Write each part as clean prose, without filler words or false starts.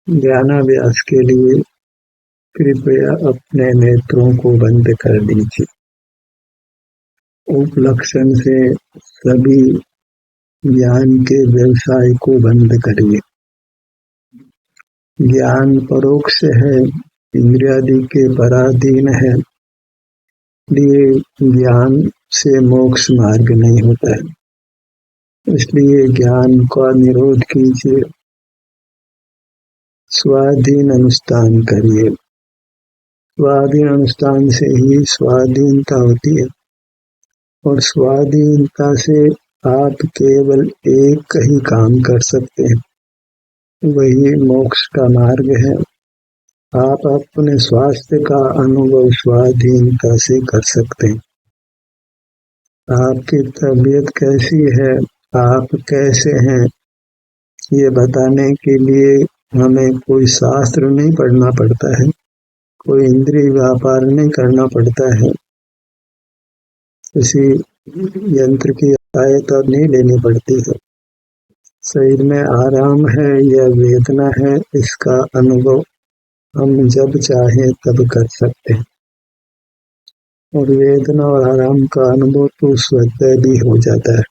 ध्यानाभ्यास के लिए कृपया अपने नेत्रों को बंद कर दीजिए। उपलक्षण से सभी ज्ञान के व्यवसाय को बंद करिए। ज्ञान परोक्ष है, इंद्रियादि के पराधीन है, इसलिए ज्ञान से मोक्ष मार्ग नहीं होता है। इसलिए ज्ञान का निरोध कीजिए, स्वाधीन अनुष्ठान करिए। स्वाधीन अनुष्ठान से ही स्वाधीनता होती है, और स्वाधीनता से आप केवल एक ही काम कर सकते हैं, वही मोक्ष का मार्ग है। आप अपने स्वास्थ्य का अनुभव स्वाधीनता से कर सकते हैं। आपकी तबीयत कैसी है, आप कैसे हैं, ये बताने के लिए हमें कोई शास्त्र नहीं पढ़ना पड़ता है, कोई इंद्रिय व्यापार नहीं करना पड़ता है, किसी यंत्र की सहायता नहीं लेनी पड़ती है। शरीर में आराम है या वेदना है, इसका अनुभव हम जब चाहें तब कर सकते हैं, और वेदना और आराम का अनुभव तो स्वतः भी हो जाता है।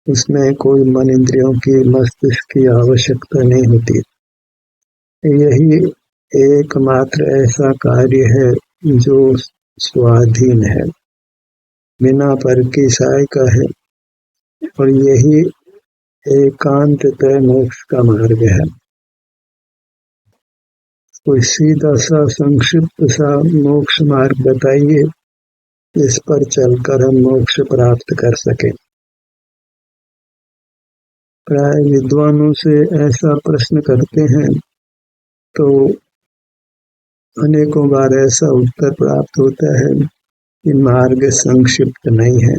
उसमें कोई मन इंद्रियों की मस्तिष्क की आवश्यकता नहीं होती। यही एकमात्र ऐसा कार्य है जो स्वाधीन है, बिना पर की सहायता है, और यही एकांततः मोक्ष का मार्ग है। कोई सीधा सा संक्षिप्त सा मोक्ष मार्ग बताइए, इस पर चलकर हम मोक्ष प्राप्त कर सकें। प्राय विद्वानों से ऐसा प्रश्न करते हैं तो अनेकों बार ऐसा उत्तर प्राप्त होता है कि मार्ग संक्षिप्त नहीं है,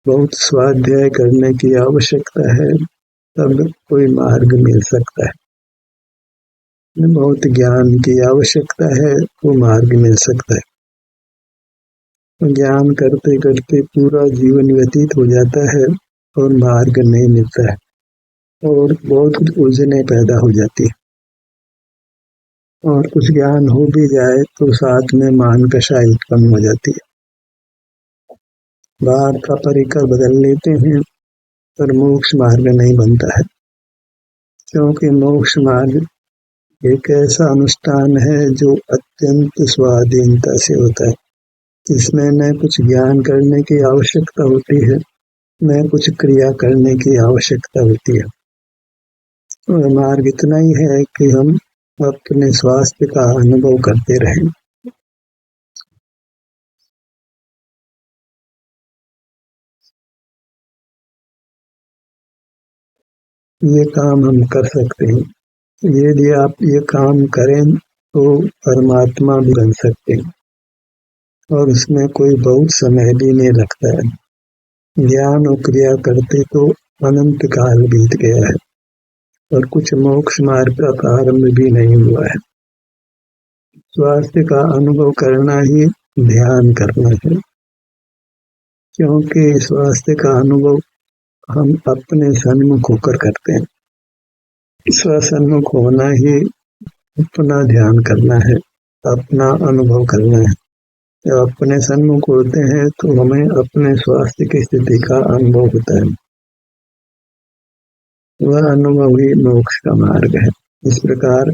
बहुत स्वाध्याय करने की आवश्यकता है, तब कोई मार्ग मिल सकता है। बहुत ज्ञान की आवश्यकता है तो मार्ग मिल सकता है। ज्ञान करते करते पूरा जीवन व्यतीत हो जाता है और मार्ग नहीं मिलता है, और बहुत उलझने पैदा हो जाती है। और कुछ ज्ञान हो भी जाए तो साथ में मान कषाय उत्पन्न हो जाती है। बाहर का परिकर बदल लेते हैं पर मोक्ष मार्ग नहीं बनता है, क्योंकि मोक्ष मार्ग एक ऐसा अनुष्ठान है जो अत्यंत स्वाधीनता से होता है। इसमें न कुछ ज्ञान करने की आवश्यकता होती है, न कुछ क्रिया करने की आवश्यकता होती है। और मार्ग इतना ही है कि हम अपने स्वास्थ्य का अनुभव करते रहें। ये काम हम कर सकते हैं। यदि आप ये काम करें तो परमात्मा भी बन सकते हैं, और उसमें कोई बहुत समय भी नहीं लगता है। ज्ञान और क्रिया करते तो अनंत काल बीत गया है, और कुछ मोक्ष मार्ग का प्रारंभ भी नहीं हुआ है। स्वास्थ्य का अनुभव करना ही ध्यान करना है, क्योंकि स्वास्थ्य का अनुभव हम अपने सन्मुख होकर करते हैं। स्वसन्मुख होना ही अपना ध्यान करना है, अपना अनुभव करना है। जब अपने सन्मुख होते हैं तो हमें अपने स्वास्थ्य की स्थिति का अनुभव होता है। वह अनुभव ही मोक्ष का मार्ग है। इस प्रकार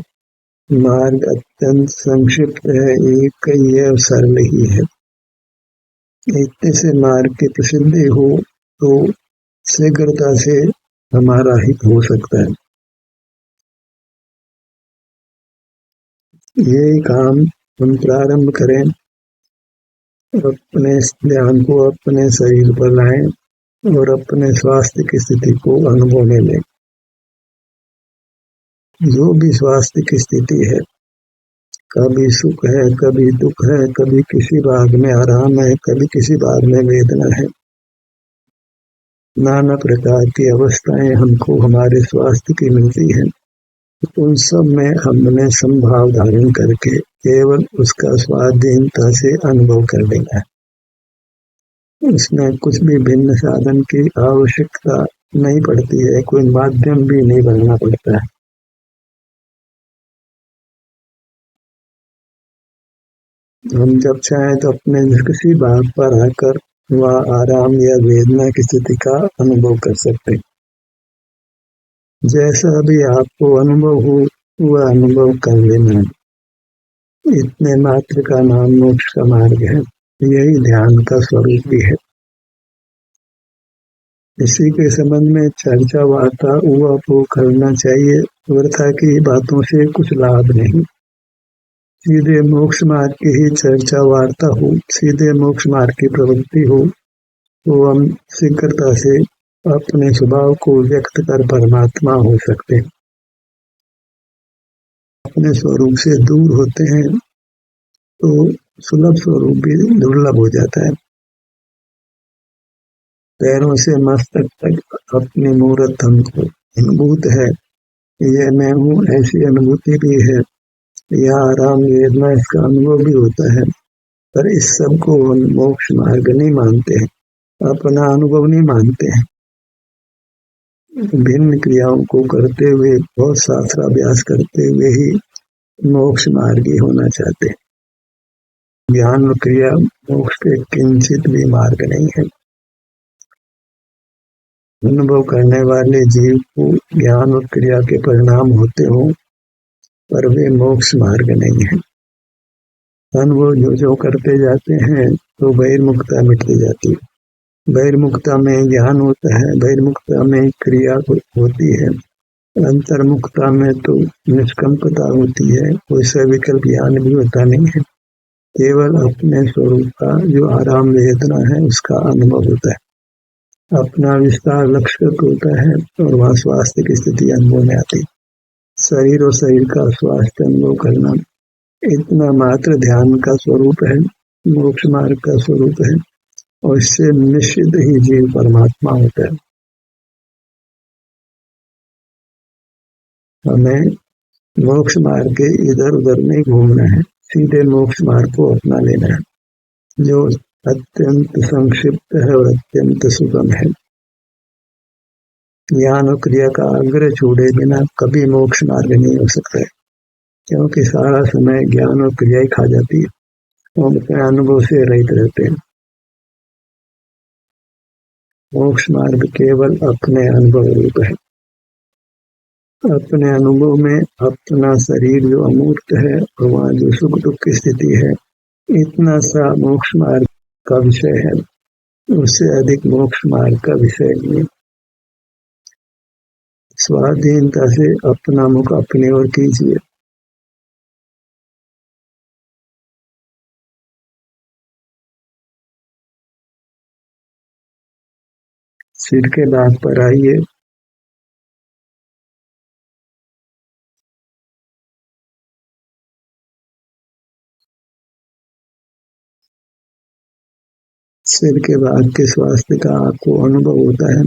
मार्ग अत्यंत संक्षिप्त है, एक ही है और सरल ही है। इतने से मार्ग की प्रसिद्धि हो तो शीघ्रता से हमारा हित हो सकता है। यही काम हम प्रारंभ करें, अपने ध्यान को अपने शरीर पर लाएं और अपने स्वास्थ्य की स्थिति को अनुभव में लें। जो भी स्वास्थ्य की स्थिति है, कभी सुख है, कभी दुख है, कभी किसी भाग में आराम है, कभी किसी भाग में वेदना है, नाना प्रकार की अवस्थाएं हमको हमारे स्वास्थ्य की मिलती हैं। उन सब में हमने संभाव धारण करके केवल उसका स्वाधीनता से अनुभव कर लेना है। उसमें कुछ भी भिन्न साधन की आवश्यकता नहीं पड़ती है, कोई माध्यम भी नहीं बनना पड़ता है। हम जब चाहें तो अपने किसी बात पर आकर वह आराम या वेदना की स्थिति का अनुभव कर सकते हैं। जैसा भी आपको अनुभव हो वह अनुभव कर लेना। इतने मात्र का नाम मोक्ष का मार्ग है, यही ध्यान का स्वरूप भी है। इसी के संबंध में चर्चा वार्ता हुआ वो करना चाहिए, वृथा की बातों से कुछ लाभ नहीं। सीधे मोक्ष मार्ग की ही चर्चा वार्ता हो, सीधे मोक्ष मार्ग की प्रवृत्ति हो, तो हम शीघ्रता से अपने स्वभाव को व्यक्त कर परमात्मा हो सकते हैं। अपने स्वरूप से दूर होते हैं तो सुलभ स्वरूप भी दुर्लभ हो जाता है। पैरों से मस्तक तक अपनी मूर्त हमको अनुभूत है, यह मैं हूँ, ऐसी अनुभूति भी है। यह आराम वेदना इसका अनुभव भी होता है, पर इस सब को हम मोक्ष मार्ग नहीं मानते हैं, अपना अनुभव नहीं मानते हैं। भिन्न क्रियाओं को करते हुए, बहुत शास्त्राभ्यास करते हुए ही मोक्ष मार्गी होना चाहते हैं। ज्ञान और क्रिया मोक्ष के किंचित भी मार्ग नहीं है। अनुभव करने वाले जीव को ज्ञान और क्रिया के परिणाम होते हो, पर वे मोक्ष मार्ग नहीं है। अनुभव जो करते जाते हैं तो बहिर्मुखता मिटती जाती है। बहिर्मुखता में ज्ञान होता है, बहिर्मुखता में क्रिया होती है, अंतर्मुखता में तो निष्कंपता होती है, कोई सविकल्प ज्ञान भी होता नहीं है। केवल अपने स्वरूप का जो आराम वेदना है उसका अनुभव होता है। अपना विस्तार लक्ष्य होता है और वहाँ स्वास्थ्य की स्थिति अनुभव में आती है। शरीर और शरीर का स्वास्थ्य अनुभव करना इतना मात्र ध्यान का स्वरूप है, मोक्ष मार्ग का स्वरूप है, और इससे निश्चित ही जीव परमात्मा होता है। हमें मोक्ष मार्ग के इधर उधर नहीं घूमना है, सीधे मोक्ष मार्ग को अपना लेना है, जो अत्यंत संक्षिप्त है और अत्यंत सुगम है। ज्ञान और क्रिया का आग्रह छोड़े बिना कभी मोक्ष मार्ग नहीं हो सकता है, क्योंकि सारा समय ज्ञान और क्रिया ही खा जाती है, हम अपने अनुभव से रहित रहते हैं। मोक्ष मार्ग केवल अपने अनुभव रूप है। अपने अनुभव में अपना शरीर जो अमूर्त है और वहाँ जो सुख दुख की स्थिति है, इतना सा मोक्ष मार्ग का विषय है, उससे अधिक मोक्ष मार्ग का विषय नहीं। स्वाधीनता से अपना मुख अपनी ओर कीजिए। सिर के दांत पर आइए। सिर के बाद के स्वास्थ्य का आपको अनुभव होता है,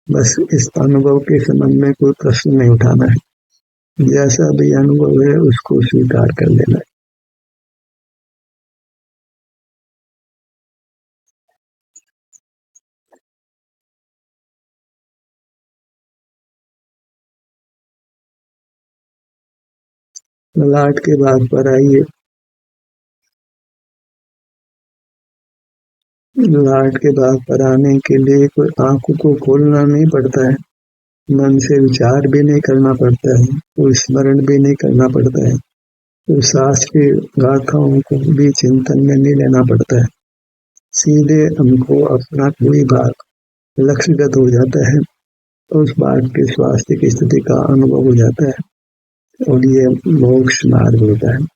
बस इस अनुभव के संबंध में कोई प्रश्न नहीं उठाना है, जैसा भी अनुभव है उसको स्वीकार कर लेना है। ललाट के बाद पर आइए। ललाट के बाद पर आने के लिए कोई आंखों को खोलना नहीं पड़ता है, मन से विचार भी नहीं करना पड़ता है, कोई स्मरण भी नहीं करना पड़ता है, तो सांस की गाथाओं को भी चिंतन में नहीं लेना पड़ता है। सीधे हमको अपना कोई भाग लक्ष्यगत हो जाता है, उस भाग के स्वास्थ्य की स्थिति का अनुभव हो जाता है, और ये मोक्ष मार्ग होता है।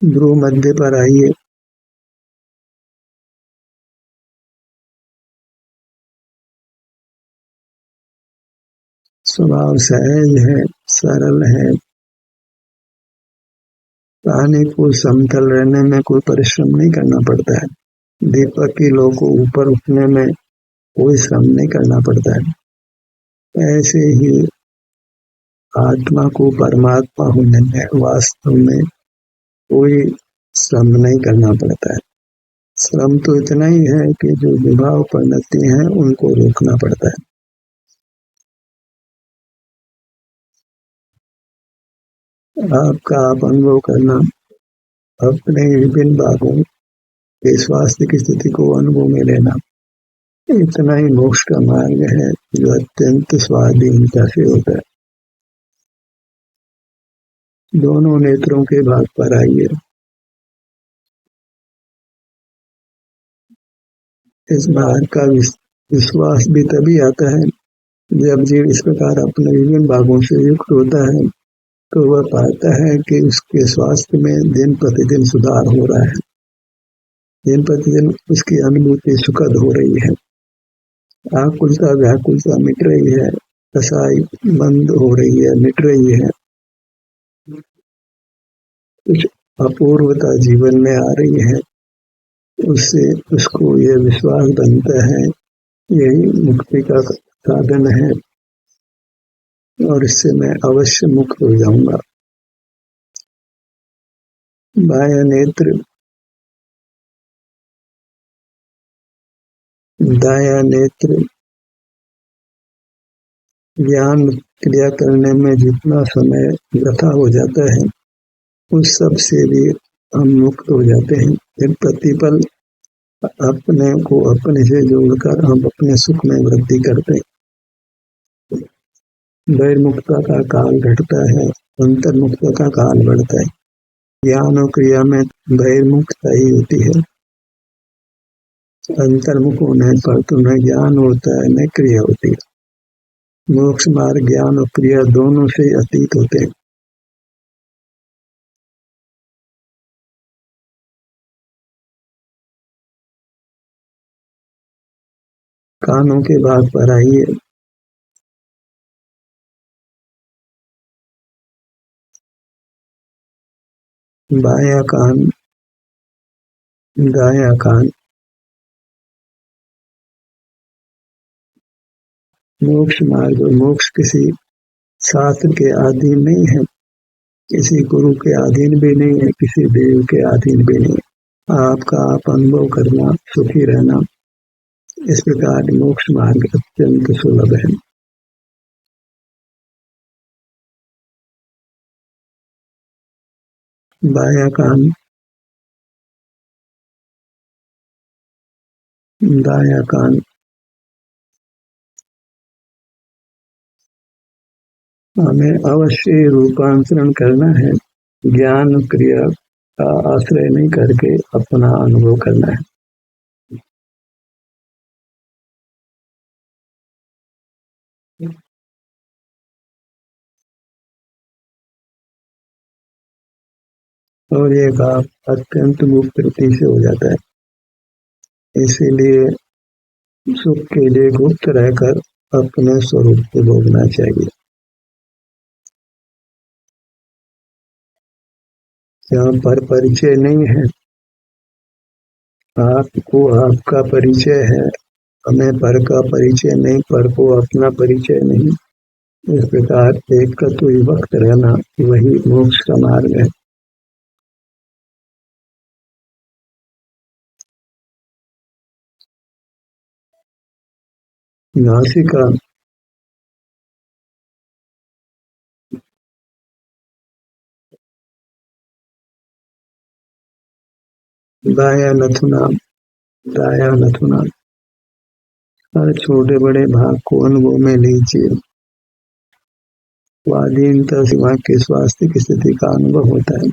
भ्रू मध्य पर आइए। स्वभाव सहज है, सरल है, पानी को समतल रहने में कोई परिश्रम नहीं करना पड़ता है, दीपक की लौ को ऊपर उठने में कोई श्रम नहीं करना पड़ता है। ऐसे ही आत्मा को परमात्मा होने में वास्तव में कोई श्रम नहीं करना पड़ता है। श्रम तो इतना ही है कि जो विभाव परिणति हैं उनको रोकना पड़ता है। आपका आप अनुभव करना, अपने विभिन्न भागों के स्वास्थ्य की स्थिति को अनुभव में लेना, इतना ही मोक्ष का मार्ग है जो अत्यंत स्वाधीनता से होता है। दोनों नेत्रों के भाग पर आइए। इस भाग का विश्वास भी तभी आता है जब जीव इस प्रकार अपने विभिन्न भागों से युक्त होता है तो वह पाता है कि उसके स्वास्थ्य में दिन प्रतिदिन सुधार हो रहा है, दिन प्रतिदिन उसकी अनुभूति सुखद हो रही है, आकुलता व्याकुलता मिट रही है, कसाई बंद हो रही है, मिट रही है, कुछ अपूर्वता जीवन में आ रही है। उससे उसको यह विश्वास बनता है यही मुक्ति का साधन है और इससे मैं अवश्य मुक्त हो जाऊंगा। बाह्य नेत्र, दाया नेत्र ज्ञान क्रिया करने में जितना समय व्यथा हो जाता है उस सब से भी हम मुक्त हो जाते हैं। फिर प्रतिपल अपने को अपने से जोड़कर हम अपने सुख में वृद्धि करते हैं। बहिर्मुक्ता का काल घटता है, अंतर्मुक्ता का काल बढ़ता है। ज्ञान और क्रिया में बहिर्मुक्ता ही होती है, अंतर्मुख होने पर तो न ज्ञान होता है न क्रिया होती है। मोक्ष मार्ग ज्ञान और क्रिया दोनों से अतीत होते हैं। कानों के भाग पर आइए। बायां कान, दायां कान। मोक्ष मार्ग और मोक्ष किसी शास्त्र के अधीन नहीं है, किसी गुरु के अधीन भी नहीं है, किसी देव के अधीन भी नहीं है। आपका आप अनुभव करना, सुखी रहना, इस प्रकार मोक्ष मार्ग अत्यंत सुलभ है। बायां कान, दायां कान। हमें अवश्य रूपांतरण करना है, ज्ञान क्रिया का आश्रय नहीं करके अपना अनुभव करना है। और ये काम अत्यंत गुप्तवृत्ति से हो जाता है। इसीलिए सुख के लिए गुप्त रहकर अपने स्वरूप को भोगना चाहिए। यहाँ पर परिचय नहीं है, आपको आपका परिचय है, हमें पर का परिचय नहीं, पर को अपना परिचय नहीं। इस प्रकार एकत्व विभक्त रहना वही मोक्ष का मार्ग है। नासिका, दाया नथुना, दाया नथुना। हर छोटे बड़े भाग को अनुभव में लीजिए। स्वाधीनता से वहाँ के स्वास्थ्य की स्थिति का अनुभव होता है।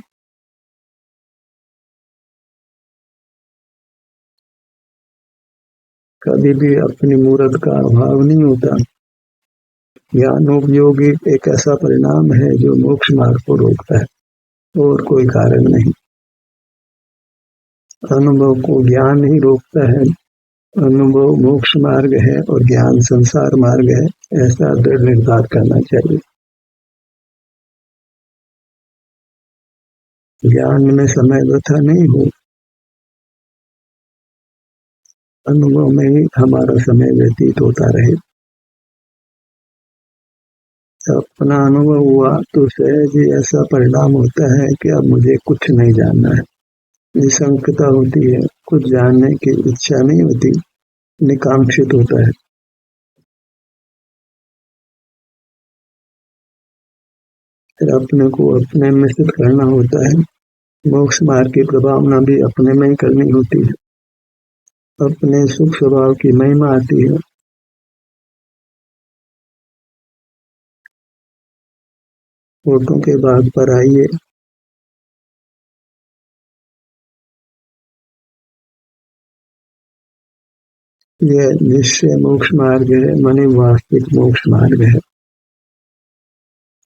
कभी भी अपनी मूर्त का अभाव नहीं होता। ज्ञानोपयोगी एक ऐसा परिणाम है जो मोक्ष मार्ग को रोकता है और कोई कारण नहीं। अनुभव को ज्ञान ही रोकता है। अनुभव मोक्ष मार्ग है और ज्ञान संसार मार्ग है, ऐसा दृढ़ निर्धार करना चाहिए। ज्ञान में समय व्यथा नहीं हो, अनुभव में ही हमारा समय व्यतीत होता रहे। अपना अनुभव हुआ तो सहज ही ऐसा परिणाम होता है कि अब मुझे कुछ नहीं जानना है। निशंकता होती है, कुछ जानने की इच्छा नहीं होती, निकांक्षित होता है। फिर अपने को अपने में सिद्ध करना होता है। मोक्ष मार्ग की प्रभावना भी अपने में ही करनी होती है। अपने सुख स्वभाव की महिमा आती है। फोटो के भाग पर आइए। यह निश्चय मोक्ष मार्ग है, माने वास्तविक मोक्ष मार्ग है।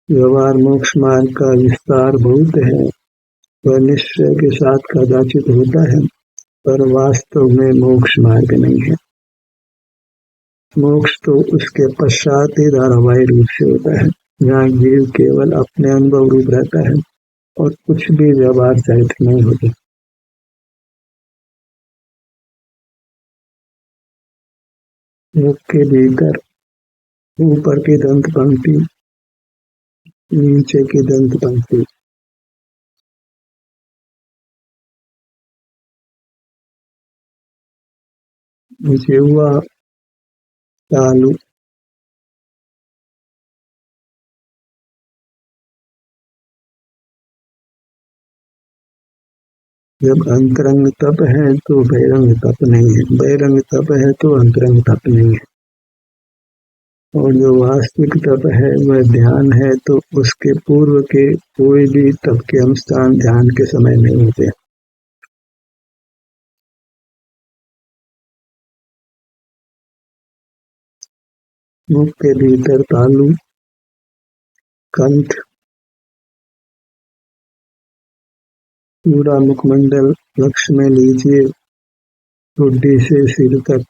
व्यवहार मोक्ष मार्ग का विस्तार बहुत है, वह निश्चय के साथ कदाचित होता है, पर वास्तव में मोक्ष मार्ग नहीं है। मोक्ष तो उसके पश्चात ही धारावाही रूप से होता है, जहाँ जीव केवल अपने अनुभव रूप रहता है और कुछ भी व्यवहार सहित नहीं होता। मुख के भीतर ऊपर की दंत पंक्ति, नीचे की दंत पंक्ति। जिह्वा तालु। जब अंतरंग तप है तो बहिरंग तप नहीं है, बहिरंग तप है तो अंतरंग तप नहीं है। और जो वास्तविक तप है वह ध्यान है, तो उसके पूर्व के कोई भी तप के अनुष्ठान ध्यान के समय नहीं होते। मुख के भीतर तालु, कंठ, पूरा मुखमंडल लक्ष्य में लीजिए, ठुड्डी से सिर तक,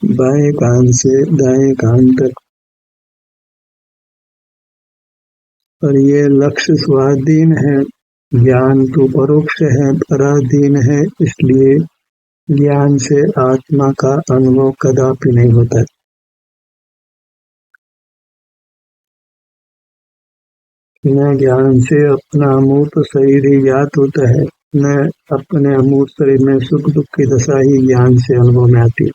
बाएं कान से दाएं कान तक। और ये लक्ष्य स्वाधीन है, ज्ञान तो परोक्ष है, पराधीन है, इसलिए ज्ञान से आत्मा का अनुभव कदापि नहीं होता। न ज्ञान से अपना अमूर्त शरीर ही ज्ञात होता है, न अपने अमूर्त शरीर में सुख दुख की दशा ही ज्ञान से अनुभव में आती है।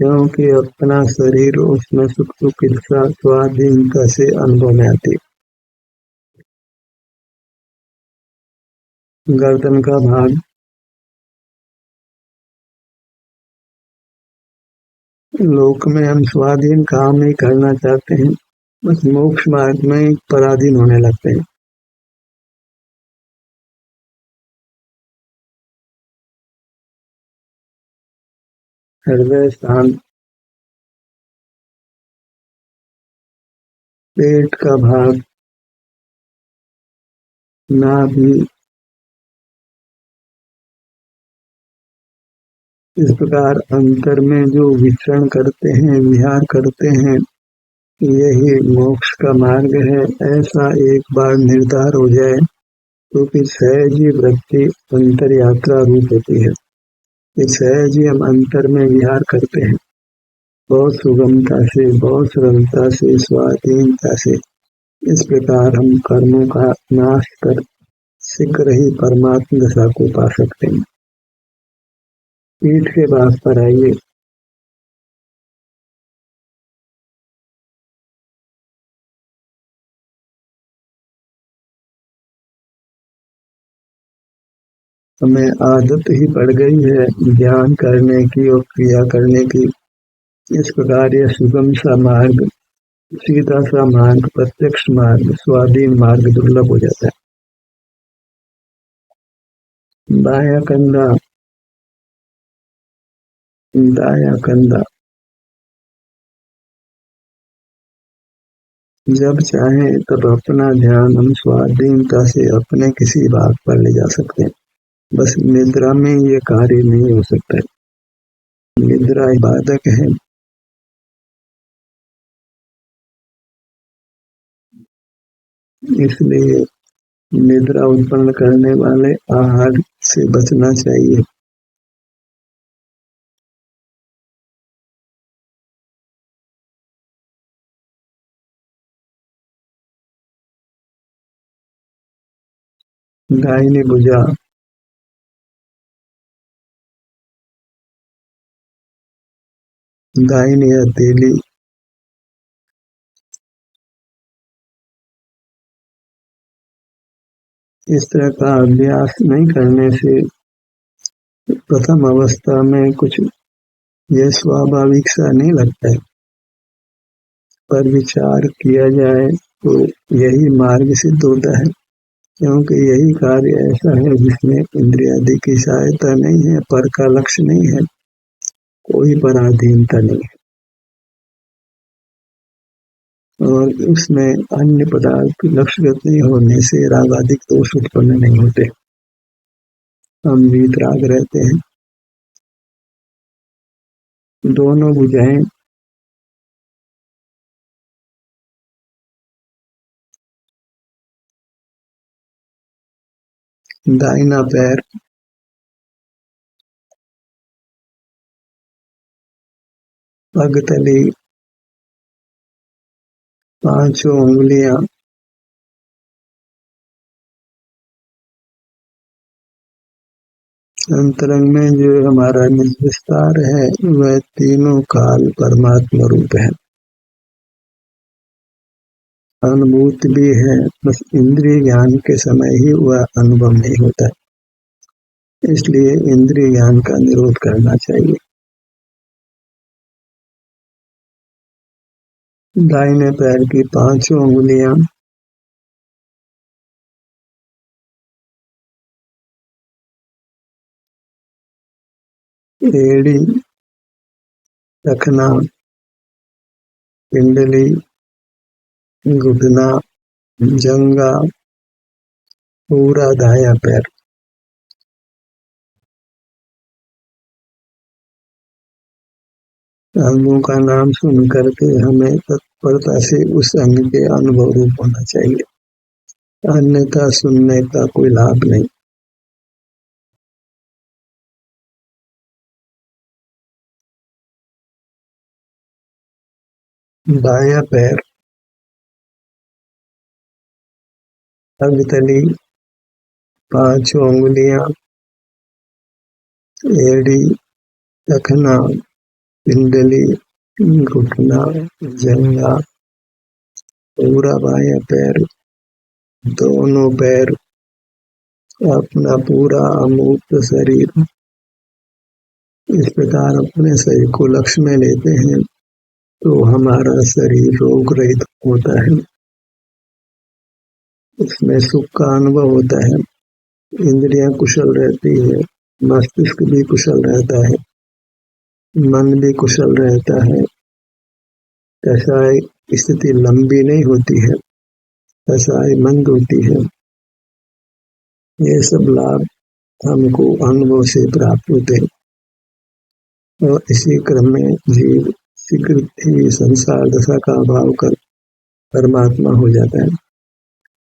क्योंकि अपना शरीर उसमें सुख दुख की दशा स्वाधीनता से अनुभव में आती है। गर्दन का भाग, लोक में हम स्वाधीन काम नहीं करना चाहते हैं, बस मोक्ष मार्ग में पराधीन होने लगते हैं। हृदय स्थान, पेट का भाग, नाभि। इस प्रकार अंतर में जो विचरण करते हैं, विहार करते हैं, यही मोक्ष का मार्ग है। ऐसा एक बार निर्धार हो जाए तो फिर सहज ही वृत्ति अंतर यात्रा रूप होती है। इस सहज ही हम अंतर में विहार करते हैं, बहुत सुगमता से, बहुत सरलता से, स्वाधीनता से। इस प्रकार हम कर्मों का नाश कर शीघ्र ही परमात्म दशा को पा सकते हैं। पीठ के भाग पर आइए। हमें आदत ही पड़ गई है ध्यान करने की और क्रिया करने की। इस प्रकार यह सुगम सा मार्ग, सीधा सा मार्ग, प्रत्यक्ष मार्ग, स्वाधीन मार्ग दुर्लभ हो जाता है। बायां कंधा, दायां कंधा। जब चाहे तब अपना ध्यान हम स्वाधीनता से अपने किसी भाग पर ले जा सकते हैं। बस निद्रा में ये कार्य नहीं हो सकता है। निद्रा बाधक है। इसलिए निद्रा उत्पन्न करने वाले आहार से बचना चाहिए। दाहिनी भुजा, दाहिनी हथेली, इस तरह का अभ्यास नहीं करने से प्रथम अवस्था में कुछ यह स्वाभाविक सा नहीं लगता है, पर विचार किया जाए तो यही मार्ग सिद्ध होता है, क्योंकि यही कार्य ऐसा है जिसमें इंद्रियादि की सहायता नहीं है, पर का लक्ष्य नहीं है, कोई पराधीनता नहीं है, और उसमें अन्य पदार्थ की लक्ष्यगत नहीं होने से रागादिक दोष उत्पन्न नहीं होते, हम वीतराग रहते हैं। दोनों भुजाएं, दाहिना पैर, पगतली, पांचों उंगलियां, अंतरंग में जो हमारा निज विस्तार है वह तीनों काल परमात्मा रूप है, अनुभूति भी है, बस इंद्रिय ज्ञान के समय ही वह अनुभव नहीं होता, इसलिए इंद्रिय ज्ञान का निरोध करना चाहिए। दाहिने पैर की पांचों उंगलियां, एड़ी, टखना, पिंडली, घुटना, जंगा, पूरा दायां पैर। अंगों का नाम सुन करके हमें तत्परता से उस अंग के अनुभव रूप होना चाहिए, अन्यथा सुनने का कोई लाभ नहीं। दायां पैर, पगतली, पांचों उंगलियां, एड़ी, टखना, पिंडली, घुटना, जंगा, पूरा बायां पैर, दोनों पैर, अपना पूरा अमूर्त शरीर, इस प्रकार अपने शरीर को लक्ष्य में लेते हैं तो हमारा शरीर रोग रहित होता है, उसमें सुख का अनुभव होता है, इंद्रियां कुशल रहती है, मस्तिष्क भी कुशल रहता है, मन भी कुशल रहता है, कसाई स्थिति लंबी नहीं होती है, कसाई मंद होती है, ये सब लाभ हमको अनुभव से प्राप्त होते हैं, और इसी क्रम में जीव शीघ्र ही संसार दशा का अभाव कर परमात्मा हो जाता है।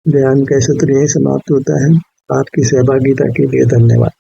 ध्यान का सत्र यही समाप्त होता है। आपकी सहभागिता के लिए धन्यवाद।